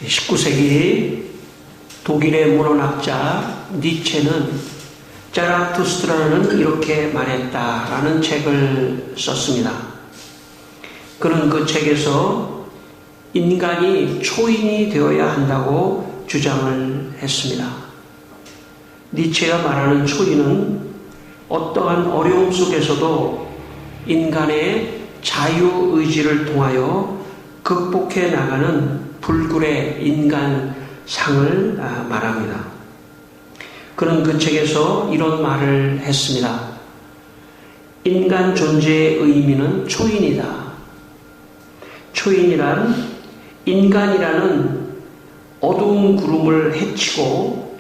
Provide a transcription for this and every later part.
19세기 독일의 문헌학자 니체는 자라투스트라는 이렇게 말했다라는 책을 썼습니다. 그는 그 책에서 인간이 초인이 되어야 한다고 주장을 했습니다. 니체가 말하는 초인은 어떠한 어려움 속에서도 인간의 자유의지를 통하여 극복해 나가는 불굴의 인간상을 말합니다. 그는 그 책에서 이런 말을 했습니다. 인간 존재의 의미는 초인이다. 초인이란 인간이라는 어두운 구름을 헤치고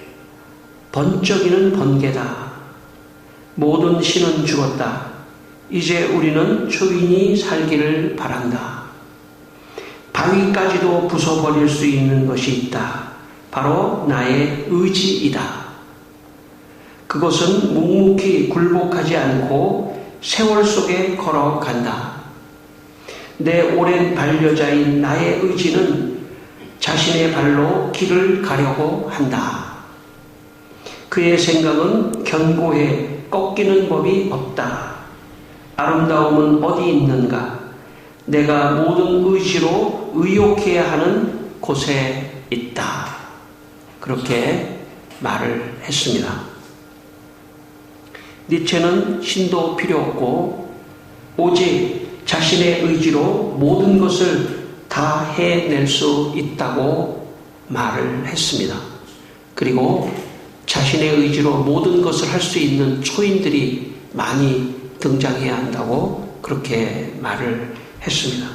번쩍이는 번개다. 모든 신은 죽었다. 이제 우리는 초인이 살기를 바란다. 바위까지도 부숴버릴 수 있는 것이 있다. 바로 나의 의지이다. 그것은 묵묵히 굴복하지 않고 세월 속에 걸어간다. 내 오랜 반려자인 나의 의지는 자신의 발로 길을 가려고 한다. 그의 생각은 견고해 꺾이는 법이 없다. 아름다움은 어디 있는가? 내가 모든 의지로 의욕해야 하는 곳에 있다. 그렇게 말을 했습니다. 니체는 신도 필요 없고 오직 자신의 의지로 모든 것을 다 해낼 수 있다고 말을 했습니다. 그리고 자신의 의지로 모든 것을 할 수 있는 초인들이 많이 등장해야 한다고 그렇게 말을 했습니다.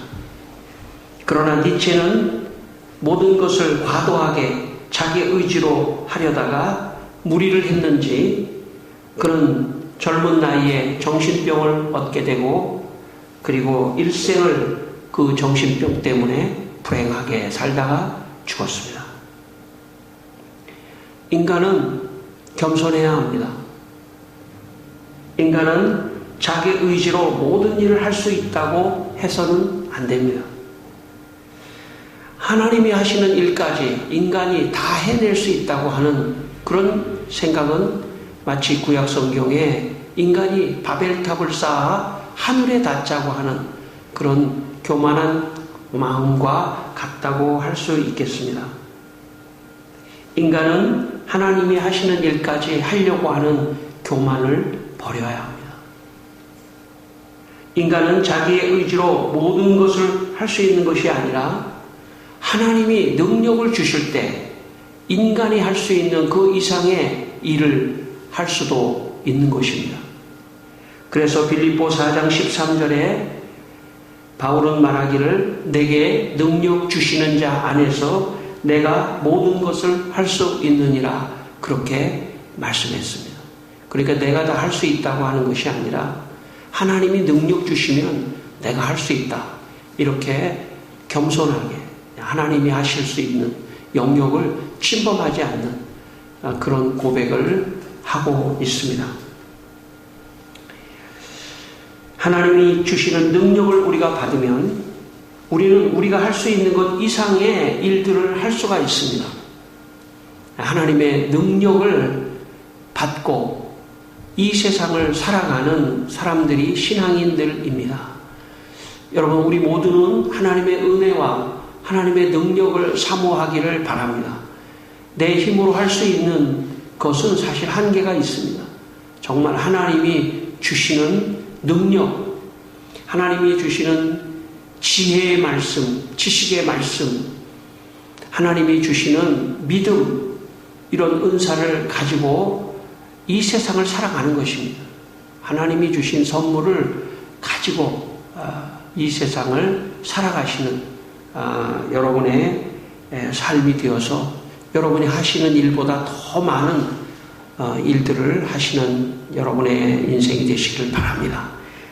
그러나 니체는 모든 것을 과도하게 자기 의지로 하려다가 무리를 했는지 그는 젊은 나이에 정신병을 얻게 되고 그리고 일생을 그 정신병 때문에 불행하게 살다가 죽었습니다. 인간은 겸손해야 합니다. 인간은 자기 의지로 모든 일을 할 수 있다고 해서는 안 됩니다. 하나님이 하시는 일까지 인간이 다 해낼 수 있다고 하는 그런 생각은 마치 구약 성경에 인간이 바벨탑을 쌓아 하늘에 닿자고 하는 그런 교만한 마음과 같다고 할 수 있겠습니다. 인간은 하나님이 하시는 일까지 하려고 하는 교만을 버려야 합니다. 인간은 자기의 의지로 모든 것을 할 수 있는 것이 아니라 하나님이 능력을 주실 때 인간이 할 수 있는 그 이상의 일을 할 수도 있는 것입니다. 그래서 빌립보 4장 13절에 바울은 말하기를 내게 능력 주시는 자 안에서 내가 모든 것을 할 수 있느니라 그렇게 말씀했습니다. 그러니까 내가 다 할 수 있다고 하는 것이 아니라 하나님이 능력 주시면 내가 할 수 있다. 이렇게 겸손하게 하나님이 하실 수 있는 영역을 침범하지 않는 그런 고백을 하고 있습니다. 하나님이 주시는 능력을 우리가 받으면 우리는 우리가 할 수 있는 것 이상의 일들을 할 수가 있습니다. 하나님의 능력을 받고 이 세상을 살아가는 사람들이 신앙인들입니다. 여러분, 우리 모두는 하나님의 은혜와 하나님의 능력을 사모하기를 바랍니다. 내 힘으로 할 수 있는 것은 사실 한계가 있습니다. 정말 하나님이 주시는 능력, 하나님이 주시는 지혜의 말씀, 지식의 말씀, 하나님이 주시는 믿음, 이런 은사를 가지고 이 세상을 살아가는 것입니다. 하나님이 주신 선물을 가지고 이 세상을 살아가시는 여러분의 삶이 되어서 여러분이 하시는 일보다 더 많은 일들을 하시는 여러분의 인생이 되시길 바랍니다.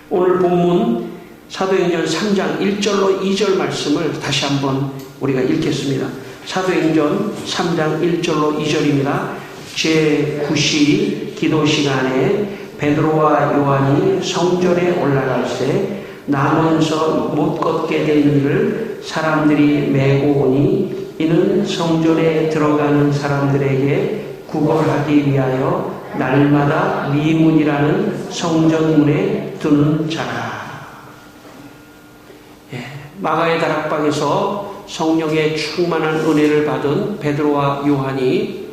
오늘 본문 사도행전 3장 1절로 2절 말씀을 다시 한번 우리가 읽겠습니다. 사도행전 3장 1절로 2절입니다. 제9시 기도 시간에 베드로와 요한이 성전에 올라갈 때 나면서 못 걷게 된 이를 사람들이 메고 오니 이는 성전에 들어가는 사람들에게 구걸하기 위하여 날마다 미문이라는 성전문에 두는 자라. 마가의 다락방에서 성령의 충만한 은혜를 받은 베드로와 요한이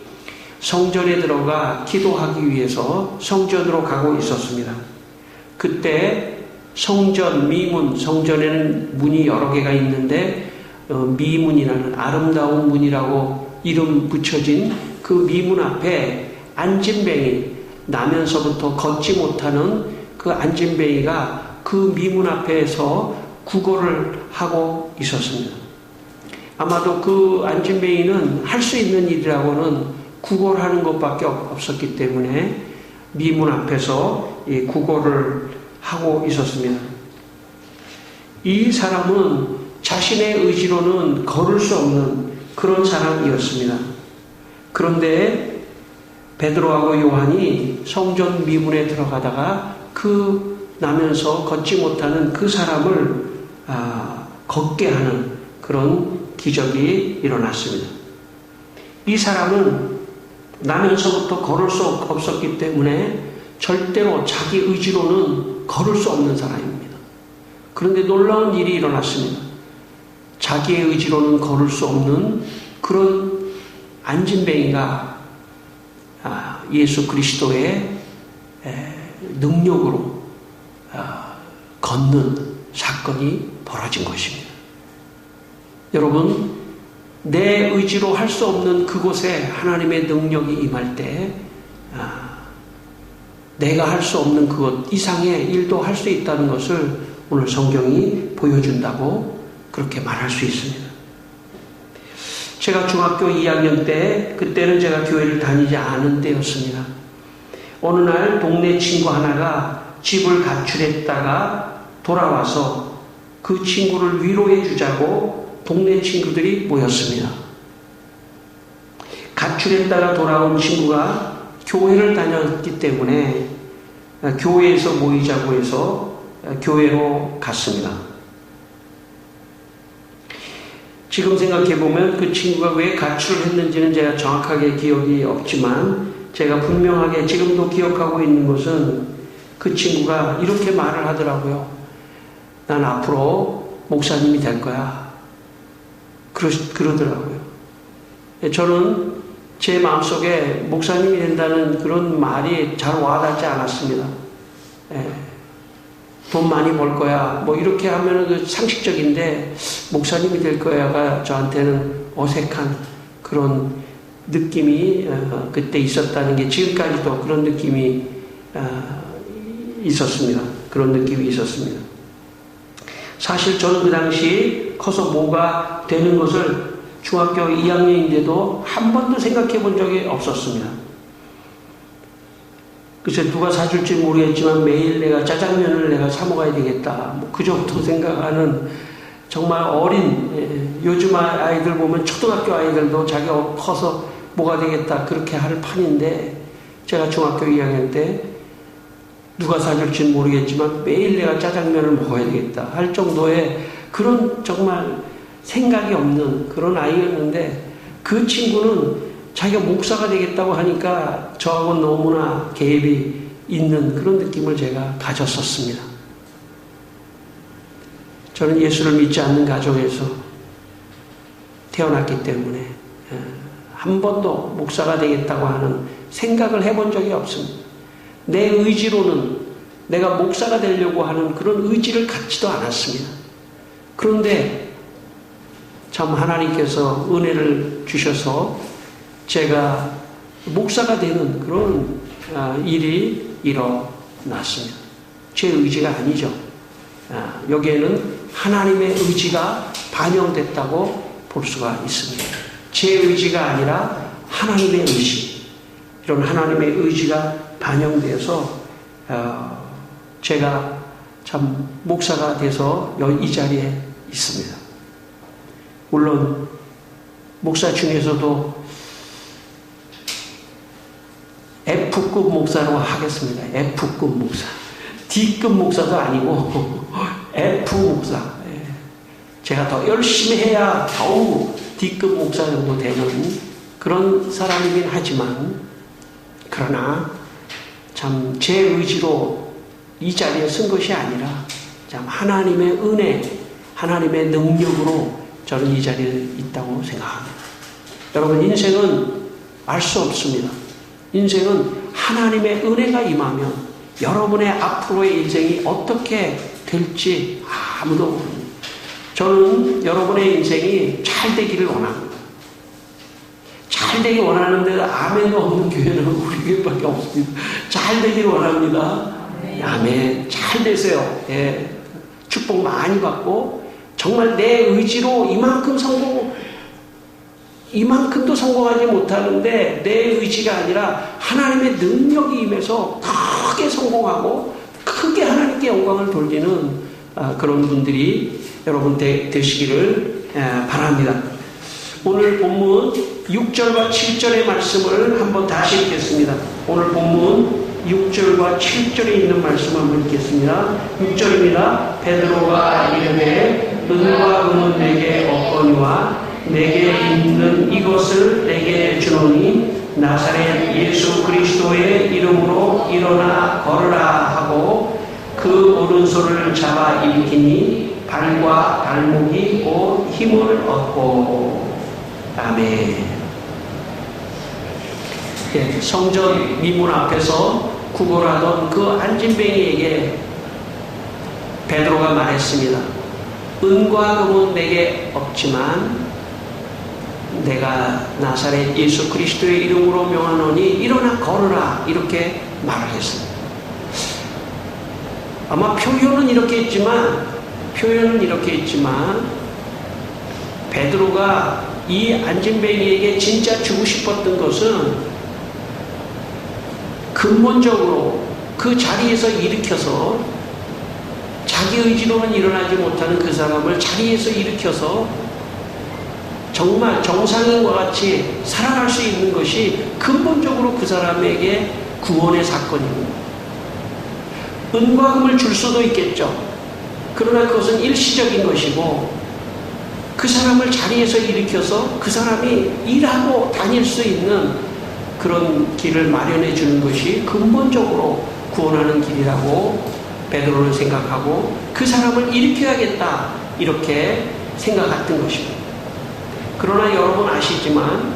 성전에 들어가 기도하기 위해서 성전으로 가고 있었습니다. 그때 성전, 미문, 성전에는 문이 여러 개가 있는데 미문이라는 아름다운 문이라고 이름 붙여진 그 미문 앞에 안진뱅이, 나면서부터 걷지 못하는 그 안진뱅이가 그 미문 앞에서 구걸을 하고 있었습니다. 아마도 그 안진뱅이는 할 수 있는 일이라고는 구걸하는 것밖에 없었기 때문에 미문 앞에서 구걸을 하고 있었습니다. 이 사람은 자신의 의지로는 걸을 수 없는 그런 사람이었습니다. 그런데 베드로하고 요한이 성전 미문에 들어가다가 그 나면서 걷지 못하는 그 사람을 걷게 하는 그런 기적이 일어났습니다. 이 사람은 나면서부터 걸을 수 없었기 때문에 절대로 자기 의지로는 걸을 수 없는 사람입니다. 그런데 놀라운 일이 일어났습니다. 자기의 의지로는 걸을 수 없는 그런 안진뱅이가 예수 그리스도의 능력으로 걷는 사건이 벌어진 것입니다. 여러분, 내 의지로 할 수 없는 그곳에 하나님의 능력이 임할 때 내가 할 수 없는 그것 이상의 일도 할 수 있다는 것을 오늘 성경이 보여준다고 그렇게 말할 수 있습니다. 제가 중학교 2학년 때, 그때는 제가 교회를 다니지 않은 때였습니다. 어느 날 동네 친구 하나가 집을 가출했다가 돌아와서 그 친구를 위로해 주자고 동네 친구들이 모였습니다. 가출했다가 돌아온 친구가 교회를 다녔기 때문에 교회에서 모이자고 해서 교회로 갔습니다. 지금 생각해보면 그 친구가 왜 가출을 했는지는 제가 정확하게 기억이 없지만 제가 분명하게 지금도 기억하고 있는 것은 그 친구가 이렇게 말을 하더라고요. 난 앞으로 목사님이 될 거야. 그러더라고요. 저는 제 마음속에 목사님이 된다는 그런 말이 잘 와닿지 않았습니다. 돈 많이 벌 거야. 뭐 이렇게 하면은 상식적인데 목사님이 될 거야가 저한테는 어색한 그런 느낌이 그때 있었다는 게 지금까지도 그런 느낌이 있었습니다. 그런 느낌이 있었습니다. 사실 저는 그 당시 커서 뭐가 되는 것을 중학교 2학년인데도 한 번도 생각해 본 적이 없었습니다. 글쎄 누가 사줄지 모르겠지만 매일 내가 짜장면을 내가 사 먹어야 되겠다. 뭐 그 정도 생각하는 정말 어린, 요즘 아이들 보면 초등학교 아이들도 자기가 커서 뭐가 되겠다 그렇게 할 판인데 제가 중학교 2학년 때 누가 사줄지는 모르겠지만 매일 내가 짜장면을 먹어야 되겠다 할 정도의 그런 정말 생각이 없는 그런 아이였는데 그 친구는 자기가 목사가 되겠다고 하니까 저하고 너무나 갭이 있는 그런 느낌을 제가 가졌었습니다. 저는 예수를 믿지 않는 가정에서 태어났기 때문에 한 번도 목사가 되겠다고 하는 생각을 해본 적이 없습니다. 내 의지로는 내가 목사가 되려고 하는 그런 의지를 갖지도 않았습니다. 그런데 참 하나님께서 은혜를 주셔서 제가 목사가 되는 그런 일이 일어났습니다. 제 의지가 아니죠. 여기에는 하나님의 의지가 반영됐다고 볼 수가 있습니다. 제 의지가 아니라 하나님의 의지, 이런 하나님의 의지가 반영돼서 제가 참 목사가 돼서 이 자리에 있습니다. 물론 목사 중에서도 F급 목사로 하겠습니다. F급 목사. D급 목사도 아니고 F 목사. 제가 더 열심히 해야 겨우 D급 목사 정도 되는 그런 사람이긴 하지만, 그러나 참 제 의지로 이 자리에 쓴 것이 아니라 참 하나님의 은혜, 하나님의 능력으로 저는 이 자리에 있다고 생각합니다. 여러분, 인생은 알 수 없습니다. 인생은 하나님의 은혜가 임하면 여러분의 앞으로의 인생이 어떻게 될지 아무도 모릅니다. 저는 여러분의 인생이 잘 되기를 원합니다. 잘 되길 원하는데 아멘 없는 교회는 우리 교회밖에 없습니다. 잘 되기를 원합니다. 아멘. 잘 되세요. 예. 축복 많이 받고 정말 내 의지로 이만큼도 성공하지 못하는데 내 의지가 아니라 하나님의 능력이 임해서 크게 성공하고 크게 하나님께 영광을 돌리는 그런 분들이 여러분 되시기를 바랍니다. 오늘 본문 6절과 7절의 말씀을 한번 다시 읽겠습니다. 오늘 본문 6절과 7절에 있는 말씀 한번 읽겠습니다. 6절입니다. 베드로가 이르되 은과 금은 내게 없거니와 내게 있는 이것을 내게 주노니 나사렛 예수 그리스도의 이름으로 일어나 걸으라 하고 그 오른손을 잡아 일으키니 발과 발목이 곧 힘을 얻고. 아멘. 예, 성전 미문 앞에서 구걸하던 그 안진뱅이에게 베드로가 말했습니다. 은과 금은 내게 없지만 내가 나사렛 예수 그리스도의 이름으로 명하노니 일어나 걸으라, 이렇게 말을 했습니다. 아마 표현은 이렇게 했지만 베드로가 이 안진뱅이에게 진짜 주고 싶었던 것은 근본적으로 그 자리에서 일으켜서 자기 의지로는 일어나지 못하는 그 사람을 자리에서 일으켜서 정말 정상인과 같이 살아갈 수 있는 것이 근본적으로 그 사람에게 구원의 사건입니다. 은과 금을 줄 수도 있겠죠. 그러나 그것은 일시적인 것이고 그 사람을 자리에서 일으켜서 그 사람이 일하고 다닐 수 있는 그런 길을 마련해 주는 것이 근본적으로 구원하는 길이라고 베드로는 생각하고 그 사람을 일으켜야겠다, 이렇게 생각했던 것입니다. 그러나 여러분 아시지만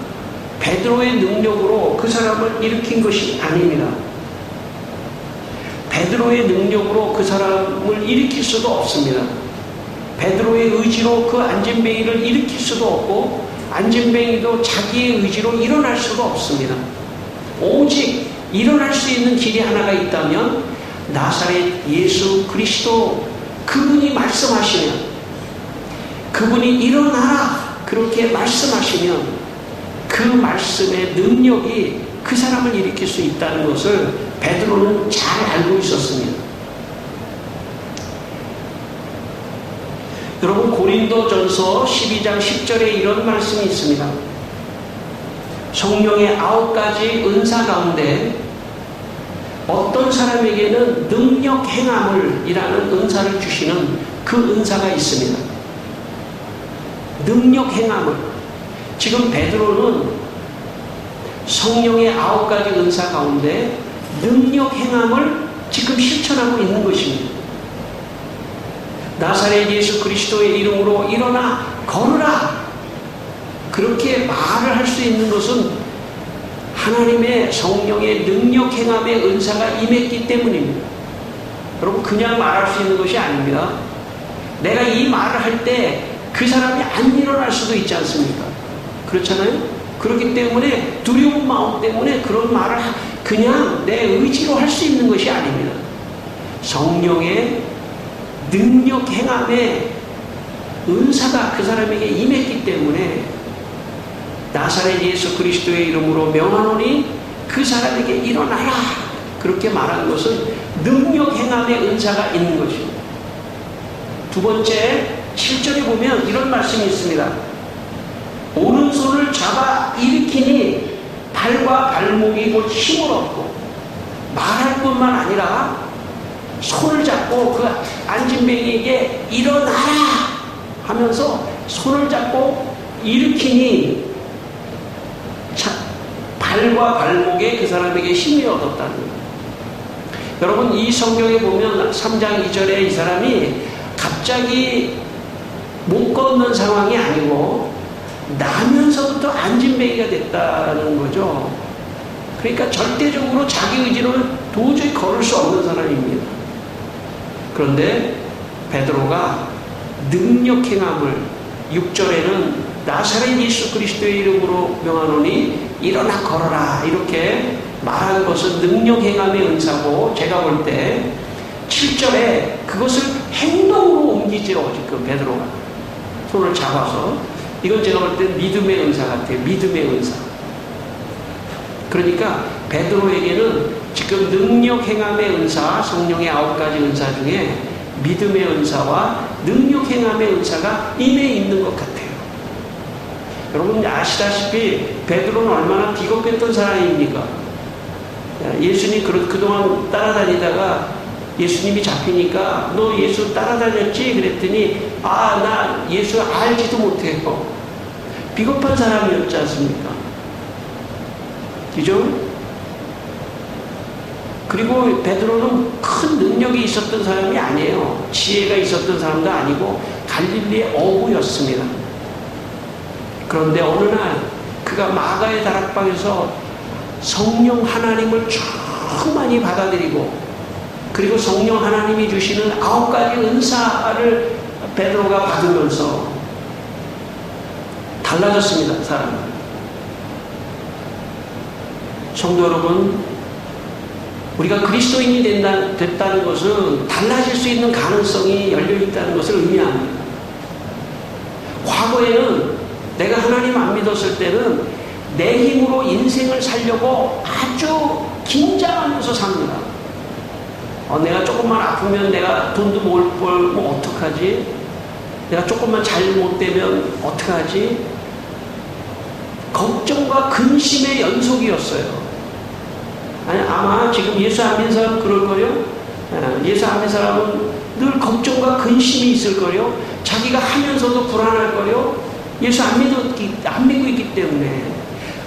베드로의 능력으로 그 사람을 일으킨 것이 아닙니다. 베드로의 능력으로 그 사람을 일으킬 수도 없습니다. 베드로의 의지로 그 안진뱅이를 일으킬 수도 없고 안진뱅이도 자기의 의지로 일어날 수도 없습니다. 오직 일어날 수 있는 길이 하나가 있다면 나사렛 예수 그리스도, 그분이 말씀하시면, 그분이 일어나라 그렇게 말씀하시면 그 말씀의 능력이 그 사람을 일으킬 수 있다는 것을 베드로는 잘 알고 있었습니다. 여러분, 고린도전서 12장 10절에 이런 말씀이 있습니다. 성령의 9가지 은사 가운데 어떤 사람에게는 능력 행함을 이라는 은사를 주시는 그 은사가 있습니다. 능력 행함을. 지금 베드로는 성령의 9가지 은사 가운데 능력 행함을 지금 실천하고 있는 것입니다. 나사렛 예수 그리스도의 이름으로 일어나 걸으라, 그렇게 말을 할 수 있는 것은 하나님의 성령의 능력 행함의 은사가 임했기 때문입니다. 여러분, 그냥 말할 수 있는 것이 아닙니다. 내가 이 말을 할 때 그 사람이 안 일어날 수도 있지 않습니까? 그렇잖아요? 그렇기 때문에 두려운 마음 때문에 그런 말을 그냥 내 의지로 할 수 있는 것이 아닙니다. 성령의 능력 행함의 은사가 그 사람에게 임했기 때문에 나사렛 예수 그리스도의 이름으로 명하노니 그 사람에게 일어나라, 그렇게 말한 것은 능력 행함의 은사가 있는 것입니다. 두 번째, 7절에 보면 이런 말씀이 있습니다. 오른손을 잡아 일으키니 발과 발목이 곧 힘을 얻고, 말할 뿐만 아니라 손을 잡고 그 안진뱅이에게 일어나라 하면서 손을 잡고 일으키니 발과 발목에 그 사람에게 힘이 얻었다는 거예요. 여러분, 이 성경에 보면 3장 2절에 이 사람이 갑자기 못 걷는 상황이 아니고 나면서부터 안진뱅이가 됐다는 거죠. 그러니까 절대적으로 자기 의지로는 도저히 걸을 수 없는 사람입니다. 그런데 베드로가 능력 행함을 6절에는 나사렛 예수 그리스도의 이름으로 명하노니 일어나 걸어라 이렇게 말한 것은 능력 행함의 은사고, 제가 볼 때 7절에 그것을 행동으로 옮기죠. 지금 베드로가 손을 잡아서, 이건 제가 볼 때 믿음의 은사 같아요. 믿음의 은사. 그러니까 베드로에게는 지금 능력 행함의 은사, 성령의 9가지 은사 중에 믿음의 은사와 능력 행함의 은사가 임해 있는 것 같아요. 여러분 아시다시피 베드로는 얼마나 비겁했던 사람입니까? 예수님 그동안 따라다니다가 예수님이 잡히니까 너 예수 따라다녔지? 그랬더니 나 예수 알지도 못해요. 비겁한 사람이었지 않습니까? 그죠? 그리고 베드로는 큰 능력이 있었던 사람이 아니에요. 지혜가 있었던 사람도 아니고 갈릴리의 어부였습니다. 그런데 어느 날 그가 마가의 다락방에서 성령 하나님을 충만히 받아들이고, 그리고 성령 하나님이 주시는 9가지 은사를 베드로가 받으면서 달라졌습니다. 사람은. 성도 여러분, 우리가 그리스도인이 됐다는 것은 달라질 수 있는 가능성이 열려있다는 것을 의미합니다. 과거에는 내가 하나님 안 믿었을 때는 내 힘으로 인생을 살려고 아주 긴장하면서 삽니다. 내가 조금만 아프면 내가 돈도 못 벌면 어떡하지? 내가 조금만 잘못되면 어떡하지? 걱정과 근심의 연속이었어요. 아마 지금 예수 안 믿는 사람은 그럴걸요? 예수 안 믿는 사람은 늘 걱정과 근심이 있을걸요? 자기가 하면서도 불안할걸요? 예수 안 믿고 있기 때문에.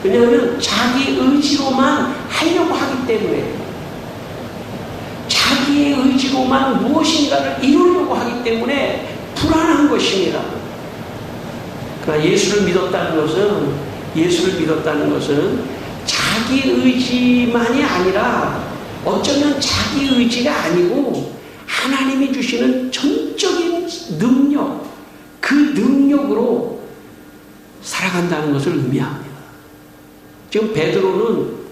왜냐하면 자기 의지로만 하려고 하기 때문에, 자기의 의지로만 무엇인가를 이루려고 하기 때문에 불안한 것입니다. 그러나 예수를 믿었다는 것은 자기 의지만이 아니라 어쩌면 자기 의지가 아니고 하나님이 주시는 전적인 능력, 그 능력으로 살아간다는 것을 의미합니다. 지금 베드로는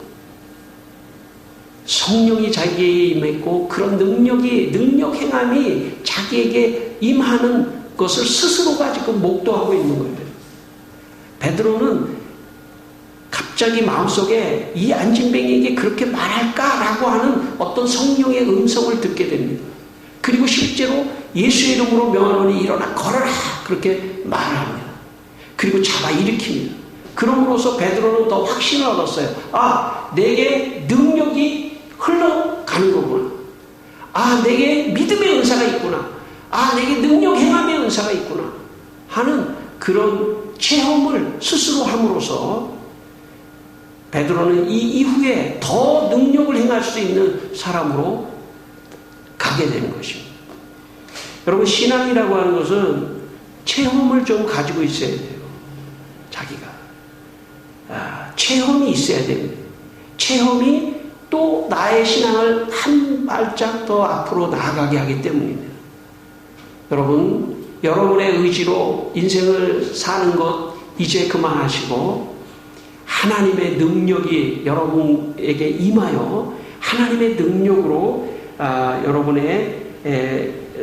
성령이 자기에게 임했고 그런 능력 행함이 자기에게 임하는 것을 스스로가 지금 목도하고 있는 거예요. 베드로는 갑자기 마음속에 이 안진뱅이에게 그렇게 말할까라고 하는 어떤 성령의 음성을 듣게 됩니다. 그리고 실제로 예수의 이름으로 명하노니 일어나 걸어라 그렇게 말을 합니다. 그리고 잡아 일으킵니다. 그럼으로써 베드로는 더 확신을 얻었어요. 내게 능력이 흘러가는 거구나. 내게 믿음의 은사가 있구나. 내게 능력 행함의 은사가 있구나 하는 그런 체험을 스스로 함으로써 베드로는 이 이후에 더 능력을 행할 수 있는 사람으로 가게 되는 것입니다. 여러분, 신앙이라고 하는 것은 체험을 좀 가지고 있어야 돼요. 자기가. 체험이 있어야 됩니다. 체험이 또 나의 신앙을 한 발짝 더 앞으로 나아가게 하기 때문입니다. 여러분, 여러분의 의지로 인생을 사는 것 이제 그만하시고 하나님의 능력이 여러분에게 임하여 하나님의 능력으로 여러분의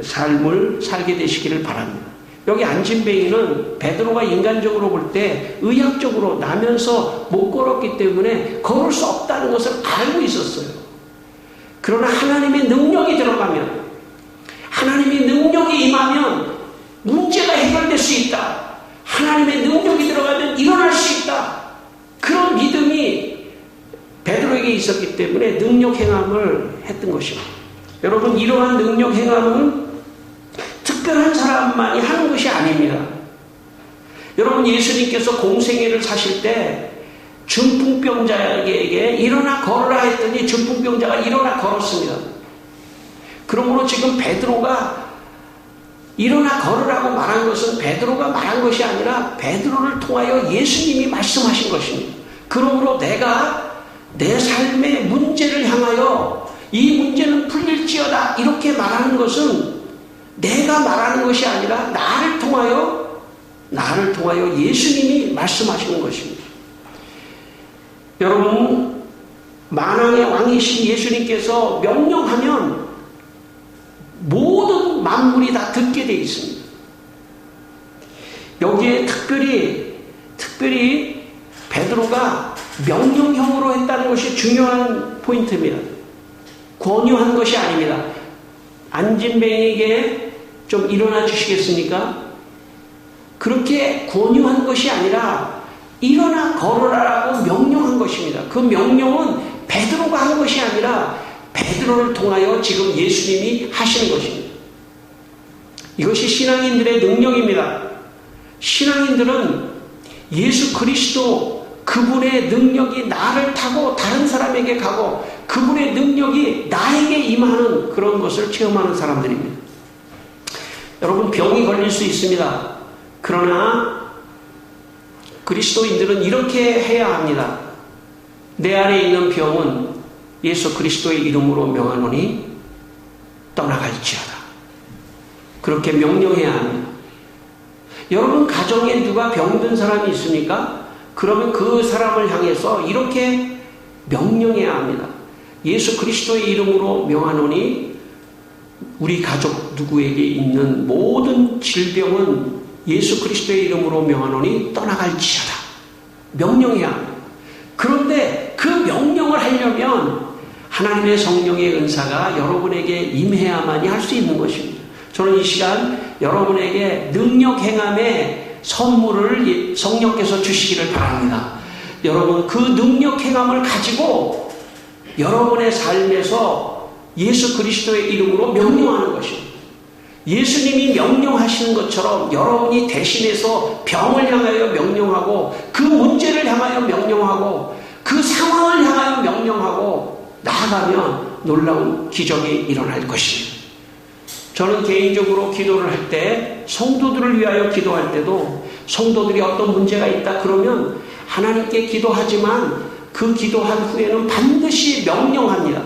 삶을 살게 되시기를 바랍니다. 여기 안진뱅이는 베드로가 인간적으로 볼 때 의학적으로 나면서 못 걸었기 때문에 걸을 수 없다는 것을 알고 있었어요. 그러나 하나님의 능력이 들어가면, 하나님의 능력이 임하면 문제가 해결될 수 있다. 하나님의 능력이 들어가면 일어날 수 있다. 그런 믿음이 베드로에게 있었기 때문에 능력 행함을 했던 것입니다. 여러분, 이러한 능력 행함은 특별한 사람만이 하는 것이 아닙니다. 여러분, 예수님께서 공생애를 사실 때 중풍병자에게 일어나 걸으라 했더니 중풍병자가 일어나 걸었습니다. 그러므로 지금 베드로가 일어나 걸으라고 말한 것은 베드로가 말한 것이 아니라 베드로를 통하여 예수님이 말씀하신 것입니다. 그러므로 내가 내 삶의 문제를 향하여 이 문제는 풀릴지어다 이렇게 말하는 것은 내가 말하는 것이 아니라 나를 통하여 예수님이 말씀하시는 것입니다. 여러분, 만왕의 왕이신 예수님께서 명령하면 모든 만물이 다 듣게 되어 있습니다. 여기에 특별히 베드로가 명령형으로 했다는 것이 중요한 포인트입니다. 권유한 것이 아닙니다. 안진뱅이에게 좀 일어나 주시겠습니까? 그렇게 권유한 것이 아니라 일어나 걸으라라고 명령한 것입니다. 그 명령은 베드로가 한 것이 아니라 베드로를 통하여 지금 예수님이 하시는 것입니다. 이것이 신앙인들의 능력입니다. 신앙인들은 예수 그리스도 그분의 능력이 나를 타고 다른 사람에게 가고 그분의 능력이 나에게 임하는 그런 것을 체험하는 사람들입니다. 여러분, 병이 걸릴 수 있습니다. 그러나 그리스도인들은 이렇게 해야 합니다. 내 안에 있는 병은 예수 그리스도의 이름으로 명하노니 떠나갈지어다. 그렇게 명령해야 합니다. 여러분 가정에 누가 병든 사람이 있습니까? 그러면 그 사람을 향해서 이렇게 명령해야 합니다. 예수 그리스도의 이름으로 명하노니 우리 가족 누구에게 있는 모든 질병은 예수 그리스도의 이름으로 명하노니 떠나갈지어다. 명령해야 합니다. 그런데 그 명령을 하려면 하나님의 성령의 은사가 여러분에게 임해야만이 할 수 있는 것입니다. 저는 이 시간 여러분에게 능력 행함의 선물을 성령께서 주시기를 바랍니다. 여러분, 그 능력 행함을 가지고 여러분의 삶에서 예수 그리스도의 이름으로 명령하는 것입니다. 예수님이 명령하시는 것처럼 여러분이 대신해서 병을 향하여 명령하고 그 문제를 향하여 명령하고 그 상황을 향하여 명령하고 나아가면 놀라운 기적이 일어날 것입니다. 저는 개인적으로 기도를 할 때 성도들을 위하여 기도할 때도 성도들이 어떤 문제가 있다 그러면 하나님께 기도하지만 그 기도한 후에는 반드시 명령합니다.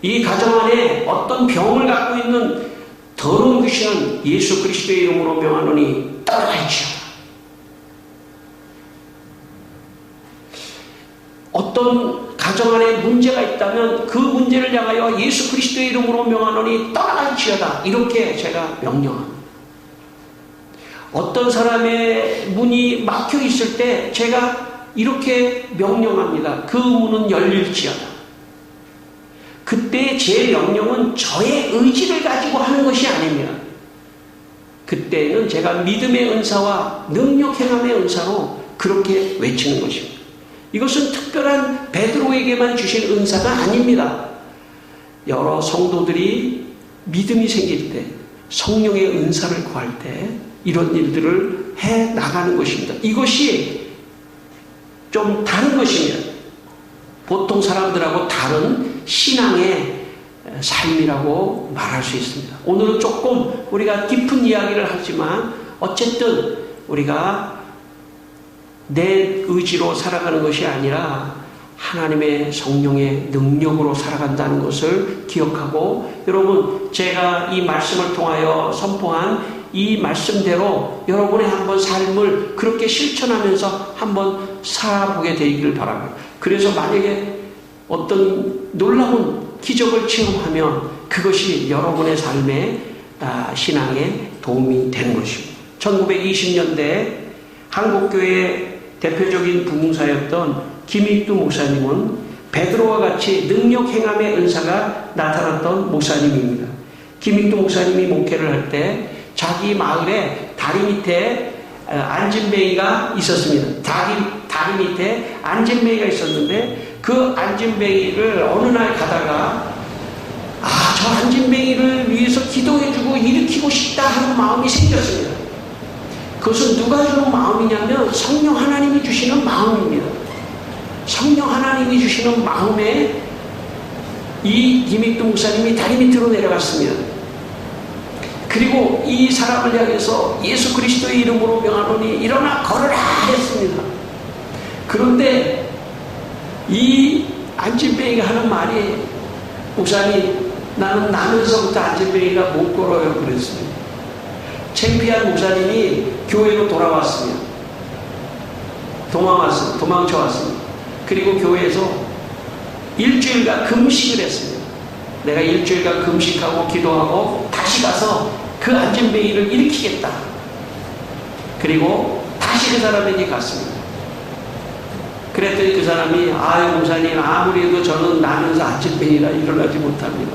이 가정 안에 어떤 병을 갖고 있는 더러운 귀신은 예수 그리스도의 이름으로 명하노니 떠나갈지어다. 어떤 가정 안에 문제가 있다면 그 문제를 향하여 예수 그리스도의 이름으로 명하노니 떠나갈지어다. 이렇게 제가 명령합니다. 어떤 사람의 문이 막혀 있을 때 제가 이렇게 명령합니다. 그 문은 열릴지어다. 그때 제 명령은 저의 의지를 가지고 하는 것이 아닙니다. 그때는 제가 믿음의 은사와 능력 행함의 은사로 그렇게 외치는 것입니다. 이것은 특별한 베드로에게만 주신 은사가 아닙니다. 여러 성도들이 믿음이 생길 때, 성령의 은사를 구할 때 이런 일들을 해 나가는 것입니다. 이것이 좀 다른 것입니다. 보통 사람들하고 다른 신앙의 삶이라고 말할 수 있습니다. 오늘은 조금 우리가 깊은 이야기를 하지만 어쨌든 우리가 내 의지로 살아가는 것이 아니라 하나님의 성령의 능력으로 살아간다는 것을 기억하고, 여러분, 제가 이 말씀을 통하여 선포한 이 말씀대로 여러분의 한번 삶을 그렇게 실천하면서 한번 살아보게 되기를 바랍니다. 그래서 만약에 어떤 놀라운 기적을 체험하면 그것이 여러분의 삶의 신앙에 도움이 되는 것입니다. 1920년대 한국교회의 대표적인 부흥사였던 김익두 목사님은 베드로와 같이 능력 행함의 은사가 나타났던 목사님입니다. 김익두 목사님이 목회를 할 때 자기 마을에 다리 밑에 안진뱅이가 있었습니다. 다리 밑에 안진뱅이가 있었는데 그 안진뱅이를 어느 날 가다가 저 안진뱅이를 위해서 기도해주고 일으키고 싶다 하는 마음이 생겼습니다. 그것은 누가 주는 마음이냐면 성령 하나님이 주시는 마음입니다. 성령 하나님이 주시는 마음에 이 김익두 목사님이 다리 밑으로 내려갔습니다. 그리고 이 사람을 향해서 예수 그리스도의 이름으로 명하노니 일어나 걸으라 했습니다. 그런데 이 안진뱅이가 하는 말이, 목사님 나는 나면서부터 안진뱅이가 못 걸어요 그랬습니다. 창피한 목사님이 교회로 돌아왔습니다. 도망쳐 왔습니다. 그리고 교회에서 일주일간 금식을 했습니다. 내가 일주일간 금식하고 기도하고 다시 가서 그 안진뱅이를 일으키겠다. 그리고 다시 그 사람에게 갔습니다. 그랬더니 그 사람이, 아유 목사님 아무리 해도 저는 나면서 안진뱅이라 일어나지 못합니다.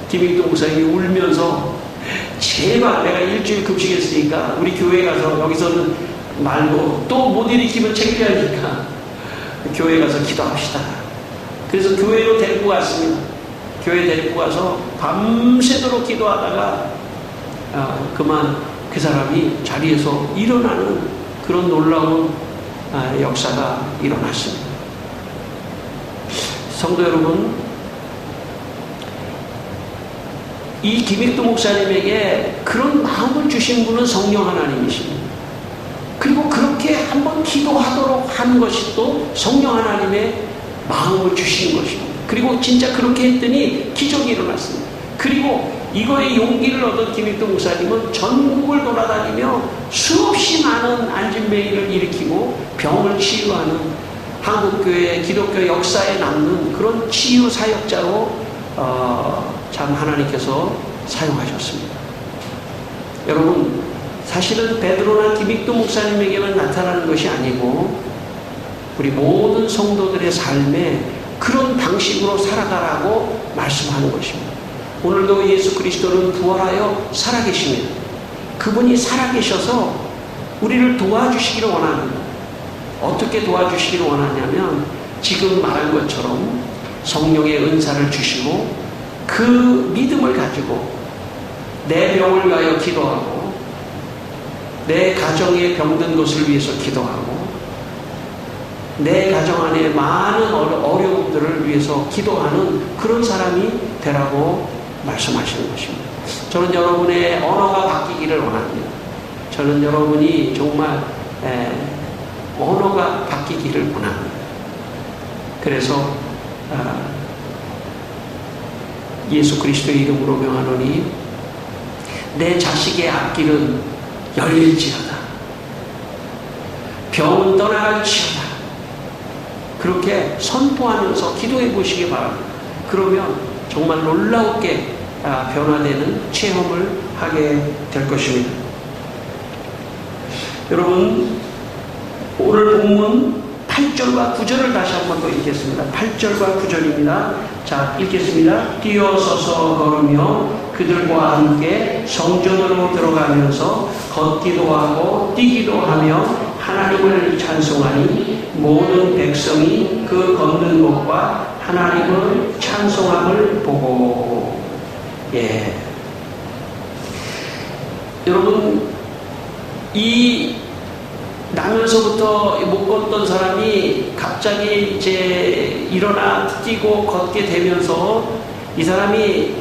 김익두 목사님이 울면서, 제발 내가 일주일 금식했으니까 우리 교회 가서, 여기서는 말고 또 못 일으키면 창피하니까 교회 가서 기도합시다. 그래서 교회로 데리고 갔습니다. 교회 데리고 가서 밤새도록 기도하다가 그만 그 사람이 자리에서 일어나는 그런 놀라운 역사가 일어났습니다. 성도 여러분, 이 김익두 목사님에게 그런 마음을 주신 분은 성령 하나님이십니다. 그리고 그렇게 한번 기도하도록 한 것이 또 성령 하나님의 마음을 주시는 것입니다. 그리고 진짜 그렇게 했더니 기적이 일어났습니다. 그리고 이거에 용기를 얻은 김익두 목사님은 전국을 돌아다니며 수없이 많은 안진뱅이를 일으키고 병을 치유하는 한국교회 기독교 역사에 남는 그런 치유 사역자로 참 하나님께서 사용하셨습니다. 여러분, 사실은 베드로나 김익두 목사님에게만 나타나는 것이 아니고 우리 모든 성도들의 삶에 그런 방식으로 살아가라고 말씀하는 것입니다. 오늘도 예수 그리스도는 부활하여 살아계십니다. 그분이 살아계셔서 우리를 도와주시기를 원합니다. 어떻게 도와주시기를 원하냐면 지금 말한 것처럼 성령의 은사를 주시고 그 믿음을 가지고 내 병을 위하여 기도하고 내 가정에 병든 것을 위해서 기도하고 내 가정 안에 많은 어려움들을 위해서 기도하는 그런 사람이 되라고 말씀하시는 것입니다. 저는 여러분의 언어가 바뀌기를 원합니다. 저는 여러분이 정말 언어가 바뀌기를 원합니다. 그래서 예수 그리스도의 이름으로 명하노니 내 자식의 앞길은 열릴지어다. 병은 떠나갈지어다. 그렇게 선포하면서 기도해 보시기 바랍니다. 그러면 정말 놀라웠게 변화되는 체험을 하게 될 것입니다. 여러분, 오늘 본문 8절과 9절을 다시 한번 더 읽겠습니다. 8절과 9절입니다. 자, 읽겠습니다. 뛰어서서 걸으며 그들과 함께 성전으로 들어가면서 걷기도 하고 뛰기도 하며 하나님을 찬송하니 모든 백성이 그 걷는 것과 하나님을 찬송함을 보고. 예. 여러분, 이 나면서부터 못 걷던 사람이 갑자기 이제 일어나 뛰고 걷게 되면서 이 사람이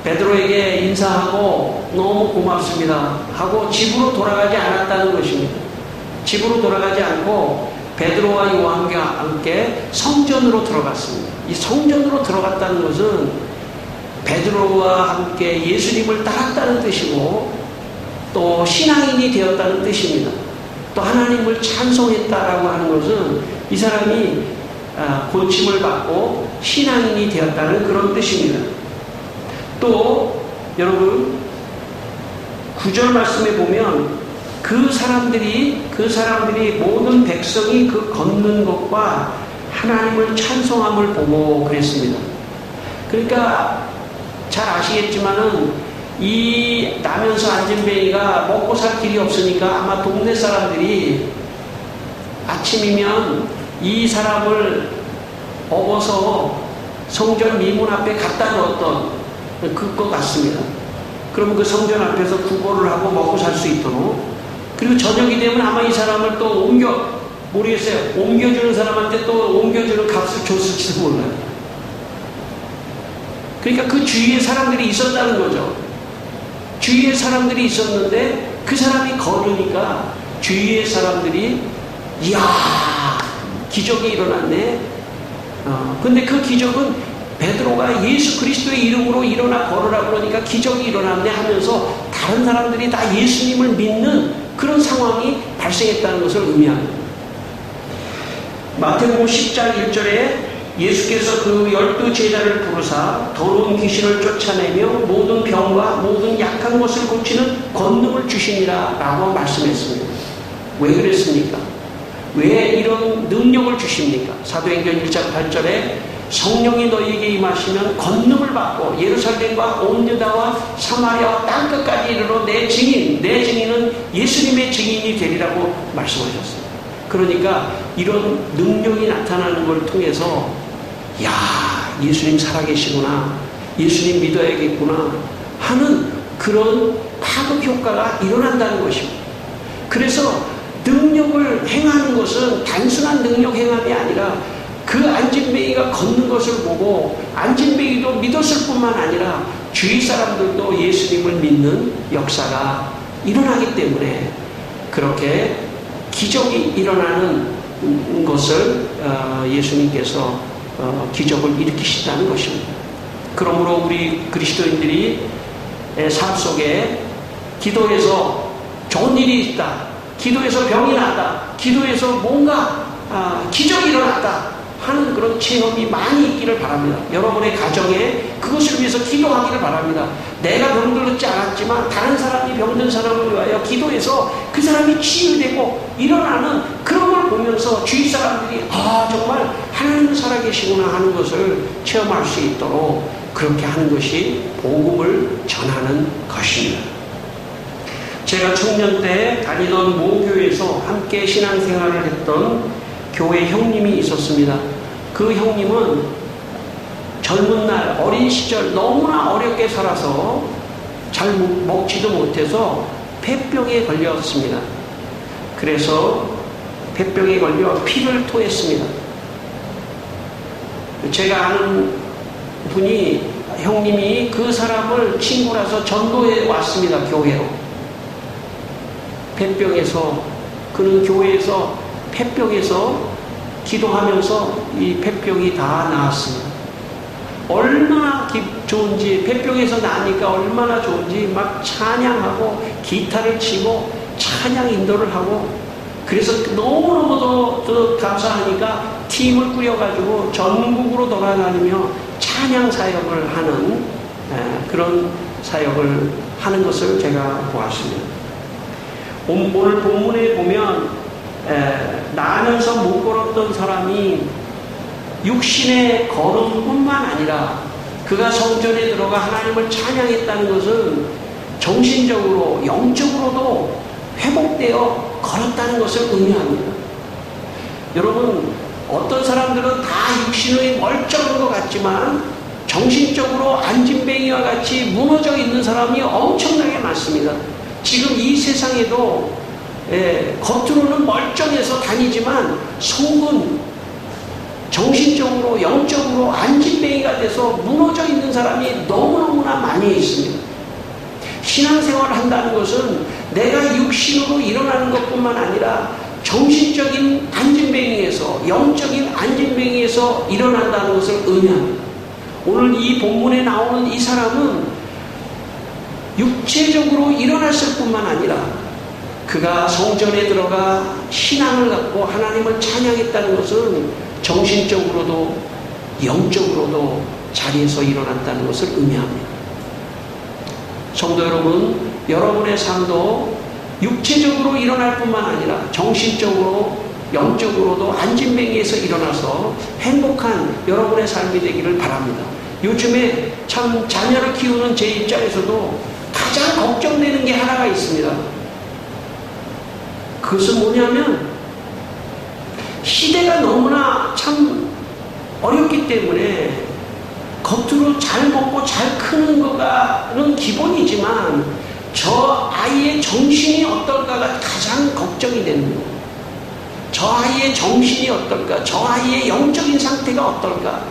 베드로에게 인사하고 너무 고맙습니다 하고 집으로 돌아가지 않았다는 것입니다. 집으로 돌아가지 않고 베드로와 요한과 함께 성전으로 들어갔습니다. 이 성전으로 들어갔다는 것은 베드로와 함께 예수님을 따랐다는 뜻이고 또 신앙인이 되었다는 뜻입니다. 또 하나님을 찬송했다라고 하는 것은 이 사람이 고침을 받고 신앙인이 되었다는 그런 뜻입니다. 또 여러분 9절 말씀에 보면 그 사람들이 모든 백성이 그 걷는 것과 하나님을 찬송함을 보고 그랬습니다. 그러니까 잘 아시겠지만은 이 나면서 안진뱅이가 먹고 살 길이 없으니까 아마 동네 사람들이 아침이면 이 사람을 업어서 성전 미문 앞에 갖다 넣었던 것 같습니다. 그러면 그 성전 앞에서 구걸을 하고 먹고 살 수 있도록, 그리고 저녁이 되면 아마 이 사람을 또 모르겠어요. 옮겨주는 사람한테 또 옮겨주는 값을 줬을지도 몰라요. 그러니까 그 주위에 사람들이 있었다는 거죠. 주위에 사람들이 있었는데 그 사람이 걸으니까 주위의 사람들이 이야, 기적이 일어났네. 근데 그 기적은 베드로가 예수 그리스도의 이름으로 일어나 걸으라 그러니까 기적이 일어났네 하면서 다른 사람들이 다 예수님을 믿는 그런 상황이 발생했다는 것을 의미합니다. 마태복음 10장 1절에 예수께서 그 12 제자를 부르사 더러운 귀신을 쫓아내며 모든 병과 모든 약한 것을 고치는 권능을 주시니라 라고 말씀했습니다. 왜 그랬습니까? 왜 이런 능력을 주십니까? 사도행전 1장 8절에 성령이 너희에게 임하시면 권능을 받고 예루살렘과 온 유다와 사마리아와 땅끝까지 이르러 내 증인은 예수님의 증인이 되리라고 말씀하셨어요. 그러니까 이런 능력이 나타나는 걸 통해서 야, 예수님 살아계시구나, 예수님 믿어야겠구나 하는 그런 파급 효과가 일어난다는 것입니다. 그래서 능력을 행하는 것은 단순한 능력 행함이 아니라 그 안진뱅이가 걷는 것을 보고 안진뱅이도 믿었을 뿐만 아니라 주위 사람들도 예수님을 믿는 역사가 일어나기 때문에 그렇게 기적이 일어나는 것을 예수님께서 기적을 일으키신다는 것입니다. 그러므로 우리 그리스도인들이 삶 속에 기도해서 좋은 일이 있다, 기도해서 병이 났다, 기도해서 뭔가 기적이 일어났다 하는 그런 체험이 많이 있기를 바랍니다. 여러분의 가정에 그것을 위해서 기도하기를 바랍니다. 내가 병들었지 않았지만 다른 사람이 병든 사람을 위하여 기도해서 그 사람이 치유되고 일어나는 그런 걸 보면서 주위 사람들이 정말 하나님은 살아계시구나 하는 것을 체험할 수 있도록 그렇게 하는 것이 복음을 전하는 것입니다. 제가 청년 때 다니던 모교에서 함께 신앙생활을 했던 교회 형님이 있었습니다. 그 형님은 젊은 날 어린 시절 너무나 어렵게 살아서 잘 먹지도 못해서 폐병에 걸렸습니다. 그래서 폐병에 걸려 피를 토했습니다. 제가 아는 분이 형님이 그 사람을 친구라서 전도해 왔습니다. 교회로. 폐병에서 그는 교회에서 폐병에서 기도하면서 이 폐병이 다 나았습니다. 얼마나 좋은지, 폐병에서 나니까 얼마나 좋은지 막 찬양하고 기타를 치고 찬양 인도를 하고, 그래서 너무너무도 감사하니까 팀을 꾸려가지고 전국으로 돌아다니며 찬양 사역을 하는 그런 사역을 하는 것을 제가 보았습니다. 오늘 본문에 보면 나면서 못 걸었던 사람이 육신의 걸음뿐만 아니라 그가 성전에 들어가 하나님을 찬양했다는 것은 정신적으로 영적으로도 회복되어 걸었다는 것을 의미합니다. 여러분, 어떤 사람들은 다 육신의 멀쩡한 것 같지만 정신적으로 안진뱅이와 같이 무너져 있는 사람이 엄청나게 많습니다. 지금 이 세상에도 겉으로는 멀쩡해서 다니지만 속은 정신적으로 영적으로 안진뱅이가 돼서 무너져 있는 사람이 너무너무나 많이 있습니다. 신앙생활을 한다는 것은 내가 육신으로 일어나는 것뿐만 아니라 정신적인 안진뱅이에서, 영적인 안진뱅이에서 일어난다는 것을 의미합니다. 오늘 이 본문에 나오는 이 사람은 육체적으로 일어났을 뿐만 아니라 그가 성전에 들어가 신앙을 갖고 하나님을 찬양했다는 것은 정신적으로도 영적으로도 자리에서 일어났다는 것을 의미합니다. 성도 여러분, 여러분의 삶도 육체적으로 일어날 뿐만 아니라 정신적으로 영적으로도 안진뱅이에서 일어나서 행복한 여러분의 삶이 되기를 바랍니다. 요즘에 참 자녀를 키우는 제 입장에서도 가장 걱정되는 게 하나가 있습니다. 그것은 뭐냐면 시대가 너무나 참 어렵기 때문에 겉으로 잘 먹고 잘 크는 거가는 기본이지만 저 아이의 정신이 어떨까가 가장 걱정이 되는 거예요. 저 아이의 정신이 어떨까? 저 아이의 영적인 상태가 어떨까?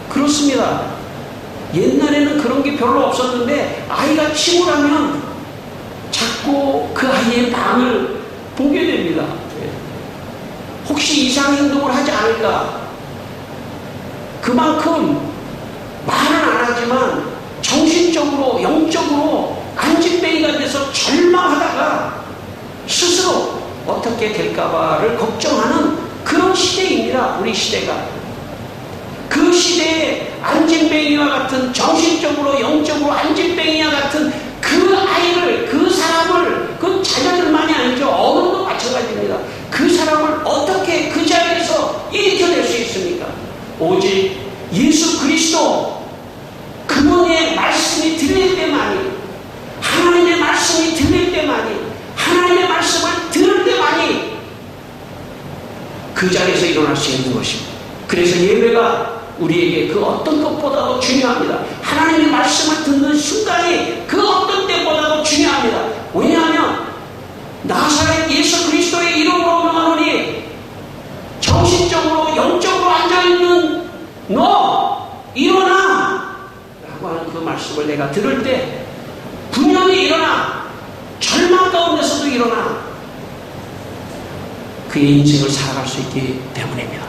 그렇습니다. 옛날에는 그런 게 별로 없었는데 아이가 침울하면 자꾸 그 아이의 방을 보게 됩니다. 혹시 이상 행동을 하지 않을까? 그만큼 말은 안 하지만 정신적으로 영적으로 안진뱅이가 돼서 절망하다가 스스로 어떻게 될까봐를 걱정하는 그런 시대입니다. 우리 시대가. 그 시대에 안진뱅이와 같은 정신적으로 영적으로 안진뱅이와 같은 그 아이를, 그 사람을, 그 자녀들만이 아니죠. 어른도 마찬가지입니다. 그 사람을 어떻게 그 자리에서 일으켜낼 수 있습니까? 오직 예수 그리스도 그분의 말씀이 들릴 때만이, 하나님의 말씀이 들릴 때만이, 하나님의 말씀을 들을 때만이 그 자리에서 일어날 수 있는 것입니다. 그래서 예배가 우리에게 그 어떤 것보다도 중요합니다. 하나님의 말씀을 듣는 순간이 그 어떤 때보다도 중요합니다. 왜냐하면 나사렛 예수 그리스도의 이름으로 명하노니 정신적으로 영적으로 앉아있는 너 일어나 라고 하는 그 말씀을 내가 들을 때 분명히 일어나, 절망 가운데서도 일어나 그의 인생을 살아갈 수 있기 때문입니다.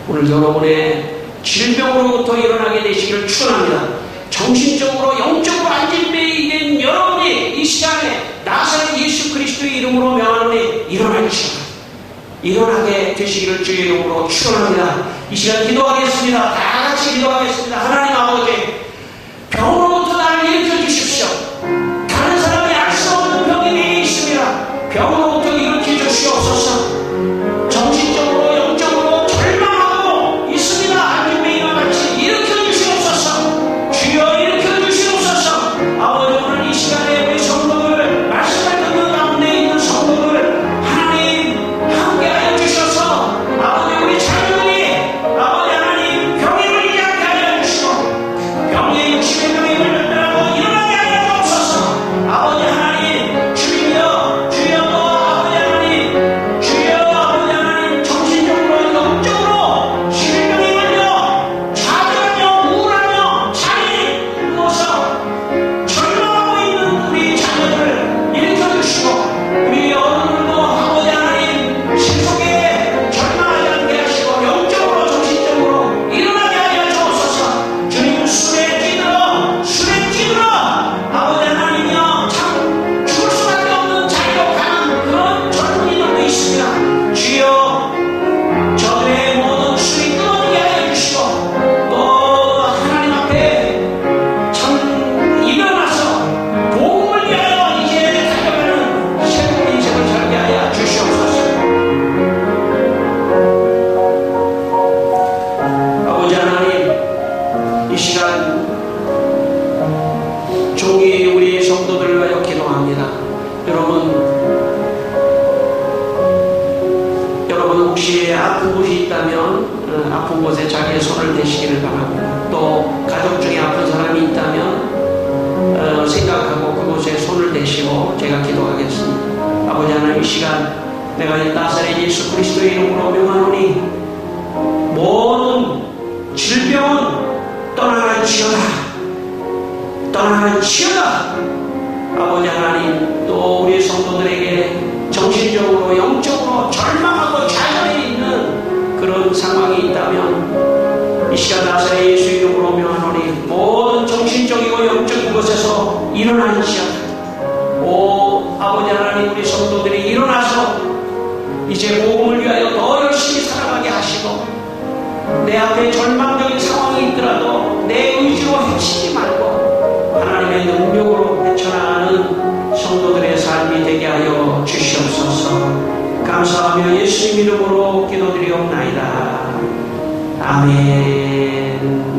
오늘 여러분의 질병으로부터 일어나게 되시기를 축원합니다. 정신적으로 영적으로 안진뱅이 된 여러분이 이 시간에 나사렛 예수 그리스도의 이름으로 명하노니 일어나시라. 일어나게 되시기를 주의 이름으로 축원합니다. 이 시간 기도하겠습니다. 다 같이 기도하겠습니다. 하나님 아버지, 병으로부터 나를 일으켜 주십시오. 다른 사람이 알 수 없는 병이 내게 있습니다. 병으로부터 일으켜 주시옵소서. 정신적으로 영적으로 절망하고 있습니다. 안진뱅이와 같이 일으켜 주시옵소서. 주여 일으켜 주시옵소서. 아버지, 오늘 이 시간에 우리 성도들, 말씀을 듣는 가운데 있는 성도들 하나님 함께하여 주셔서 아버지 우리 자녀들이 아버지 하나님 병에 걸리지 않게 하여 주시고 병에 육신의 병에 걸렸더라도 일어나게 하여 주옵소서. 아버지 하나님 주여 주여 또 아버지 하나님 주여 아버지 하나님 정신적으로 영적으로 질병에 걸려 좌절하며 우울하며 잠이 누워서 절망하고 있는 우리 자녀들을 일으켜 주시고 우리 어른들도 아버지 하나님 신속에 절망하지 않게 하시고 영적으로 정신적으로 일어나게 하여 주옵소서. 주님 술에 찌들어 아버지 하나님이여 참 죽을 수밖에 없는 자리로 가는 그런 젊은이들도 있습니다. 주여 저들의 모든 술이 끊어지게 하여 주시고 또 하나님 앞에 참 일어나서 복음을 위하여 이제 달려가는 새로운 인생을 살게 하여 주시옵소서. 아버지 하나님, 이 시간 종이 우리 성도들을 위하여 기도합니다. 여러분 혹시 아픈 곳이 있다면 아픈 곳에 자기의 손을 대시기를 바랍니다. 또 가족 중에 아픈 사람이 있다면 생각하고 그곳에 손을 대시고 제가 기도하겠습니다. 아버지 하나님, 이 시간 내가 이 나사렛 예수 그리스도의 이름으로 명하노니 모든 질병은 떠나갈지어다. 떠나갈지어다. 아버지 하나님, 또 우리 성도들에게 정신적으로 영적으로 절망하고 좌절해 있는 그런 상황이 있다면 이 시간 나사렛 예수 이름으로 명하노니 모든 정신적이고 영적인 것에서 일어나시옵소서. 오 아버지 하나님, 우리 성도들이 일어나서 이제 복음을 위하여 더 열심히 살아가게 하시고 내 앞에 절망적인 상황이 있더라도 내 의지로 해치지 말고 하나님의 능력으로 헤쳐나가는 성도들의 삶이 되게 하여 주시옵소서. 감사하며 예수님 이름으로 기도드리옵나이다. 아멘.